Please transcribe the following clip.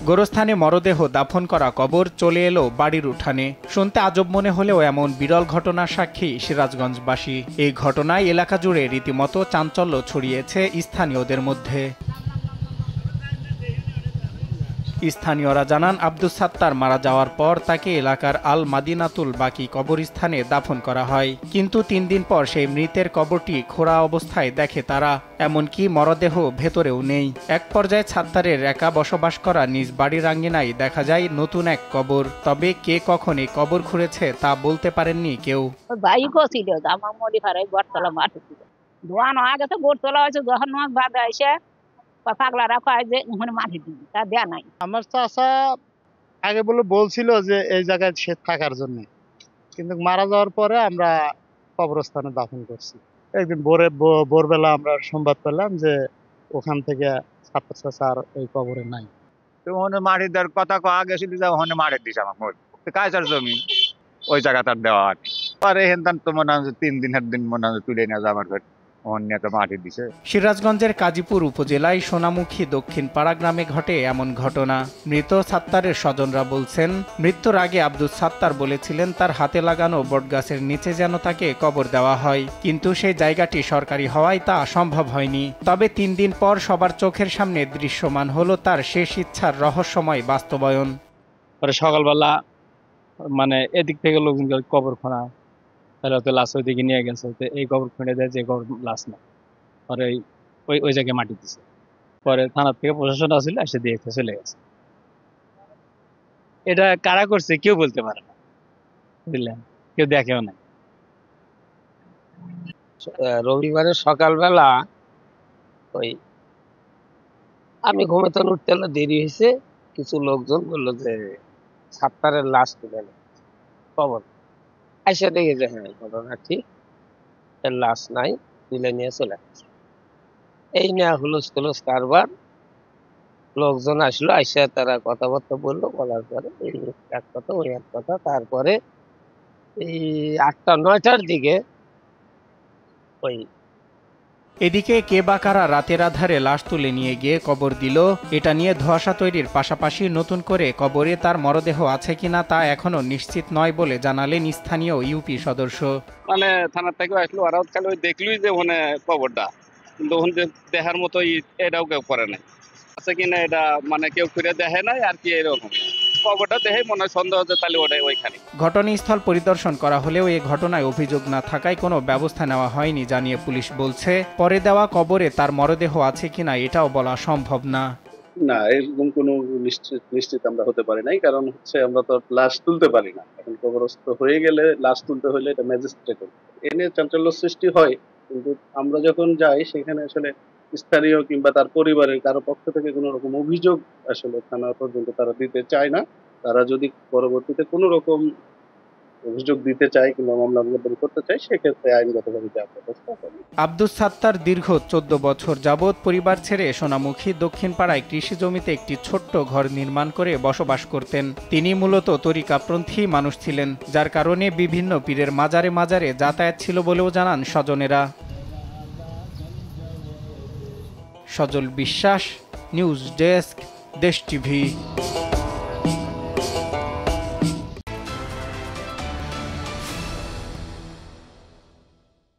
গোরস্থানে মরদেহ দাফন করা কবর চলে এলো বাড়ির উঠানে। শুনতে আজব মনে হলেও এমন বিরল ঘটনার সাক্ষী সিরাজগঞ্জবাসী। এই ঘটনায় এলাকা জুড়ে রীতিমতো চাঞ্চল্য ছড়িয়েছে স্থানীয়দের মধ্যে। স্থানীয়রা জানান, আব্দুস সাত্তার মারা যাওয়ার পর তাকে এলাকার আল মাদিনাতুল বাকি কবরস্থানে দাফন করা হয়। কিন্তু 3 দিন পর সেই মৃতের কবরটি খোঁড়া অবস্থায় দেখে তারা, এমনকি মরদেহ ভেতরেও নেই। এক পর্যায়ে সাত্তারের একা বসবাস করা নিজ বাড়ির আঙ্গিনায় দেখা যায় নতুন এক কবর। তবে কে কখন এই কবর খুঁড়েছে তা বলতে পারেননি কেউ। আমার চাচা আগে বলছিল যে এই জায়গায় সে থাকার জন্য, কিন্তু মারা যাওয়ার পরে আমরা কবরস্থানে দাফন করছি। একদিন ভোরবেলা আমরা সংবাদ পেলাম যে ওখান থেকে ছাত্র চাচা আর এই কবরে নাই। ওখানে মাটি দেওয়ার কথা আগে ছিল যে ওখানে মাটি দিছে আমার কায়সার জমি, ওই জায়গা তার দেওয়া আর এখান তো মনে হয় 3 দিনের দিন মনে হয় তুলে নিয়ে যাওয়ার সিরাজগঞ্জের কাজীপুর উপজেলায় সোনামুখী দক্ষিণ পাড়া গ্রামে ঘটে এমন ঘটনা। মৃত সাত্তারের স্বজনরা বলছেন, মৃত্যুর আগে আব্দুস সাত্তার বলেছিলেন তার হাতে লাগানো বটগাছের নিচে যেন তাকে কবর দেওয়া হয়, কিন্তু সেই জায়গাটি সরকারি হওয়ায় তা সম্ভব হয়নি। তবে 3 দিন পর সবার চোখের সামনে দৃশ্যমান হলো তার শেষ ইচ্ছার রহস্যময় বাস্তবায়ন। সকালবেলা এদিক থেকে লোকজন কবর খোঁড়া, তাহলে লাশ ওই দিকে নিয়ে গেছে, এই কবর খুঁড়ে দেয় যে কবর লাশ না, পরে ওই জায়গায় মাটি দিছে। পরে থানা থেকে প্রশাসন আসলে এসে দিয়ে চলে গেছে। এটা কারা করছে কেউ বলতে পারে না, বুঝলেন, কেউ দেখেও না। রবিবারের সকালবেলা আমি ঘুমাতে উঠতে দেরি হয়েছে, কিছু লোকজন বললো যে সাত্তারের লাশ তুলে কবর। আইসা দেখে যে হ্যাঁ ঘটনা ঠিক, লাশ নাই, তুলে নিয়ে চলে গেছে। এই নিয়ে হুলুস তুলুস কারবার, লোকজন আসলো, আইসা তারা কথাবার্তা বললো, বলার পরে এই এক কথা ওই এক কথা। তারপরে এই 8টা-9টার দিকে এদিকে কে বা কারা রাতের আধারে লাশ তুলে নিয়ে গিয়ে কবর দিল, এটা নিয়ে ধোঁয়াশা তৈরির পাশাপাশি নতুন করে কবরে তার মরদেহ আছে কিনা তা এখনো নিশ্চিত নয় বলে জানালেন স্থানীয় ইউপি সদস্য। থানা থেকে আসলো, ওরাও খালি ওই দেখলই যে ওখানে কবরটা, কিন্তু ওখানে দেখার মতো এটাও কেউ করে নাই, আছে কিনা এটা কেউ ফিরে দেখে নাই আর কি। এরকম কবরটা দেখে মনে হয় সন্দেহ হচ্ছে, তাহলে ওটাই ওইখানে। ঘটনাস্থল পরিদর্শন করা হলেও এই ঘটনায় অভিযোগ না থাকায় কোনো ব্যবস্থা নেওয়া হয়নি জানিয়ে পুলিশ বলছে, পরে দেওয়া কবরে তার মরদেহ আছে কিনা এটাও বলা সম্ভব না। না, এরকম কোনো নিশ্চিত আমরা হতে পারি নাই, কারণ আমরা তো লাশ তুলতে পারি না। এখন কবরস্থ হয়ে গেলে লাশ তুলতে হলে এটা ম্যাজিস্ট্রেট, এ নিয়ে চাঞ্চল্য সৃষ্টি হয়। কিন্তু আমরা যখন যাই সেখানে আসলে স্থানীয় কিংবা তার পরিবারের কারো পক্ষ থেকে কোনো রকম অভিযোগ আসলে থানা পর্যন্ত তারা দিতে চায় না। তারা যদি পরবর্তীতে কোনো রকম অভিযোগ দিতে চায় কিংবা মামলা করতে চায়, সেক্ষেত্রে আইনগতভাবে যা ব্যবস্থা হবে। আব্দুস সাত্তার দীর্ঘ 14 বছর যাবৎ পরিবার ছেড়ে সোনামুখী দক্ষিণ পাড়ায় কৃষি জমিতে একটি ছোট্ট ঘর নির্মাণ করে বসবাস করতেন। তিনি মূলত তরিকাপন্থী মানুষ ছিলেন, যার কারণে বিভিন্ন পীরের মাজারে মাজারে যাতায়াত ছিল বলেও জানান স্বজনেরা। সজল বিশ্বাস, নিউজ ডেস্ক, দেশ টিভি।